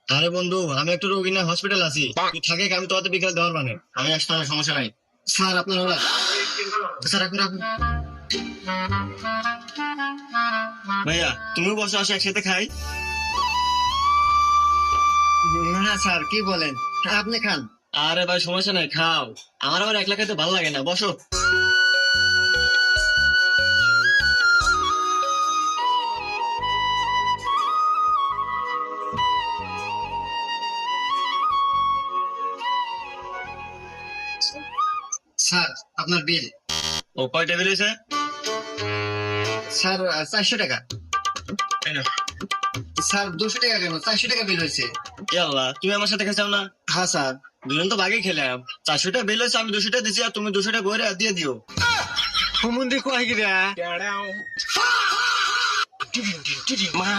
আরে বন্ধু, আমি একটু রোগী না হসপিটাল আছি, তুই থাকে আমি তোদের বিকাল দেওয়ার মানে আমি আসতে হবে, সমস্যা নাই। স্যার আপনার ওরা, স্যার রাখুন রাখুন। ভাইয়া তুমিও বসো, আসো একসাথে খাই। না স্যার, কি বলেন, আপনি খান। আরে ভাই সমস্যা নাই, খাও। আমার আবার একলা খেতে ভালো লাগে না, বসো। স্যার আপনার বিল। ও কয় টেবিল হয়েছে? স্যার 400 টাকা। এই নাও। স্যার 200 টাকা কেন, 400 টাকা বিল হয়েছে। আল্লাহ, তুমি আমার সাথে খেয়েছাও না? হ্যাঁ স্যার, দুজন তো ভাগে খেলাম। 400 টাকা বিল হয়েছে, আমি 200 টাকা দিচ্ছি, আর তুমি 200 টাকা বইরে দিয়ে দিও। হুমুন্দি কয় গিরা মা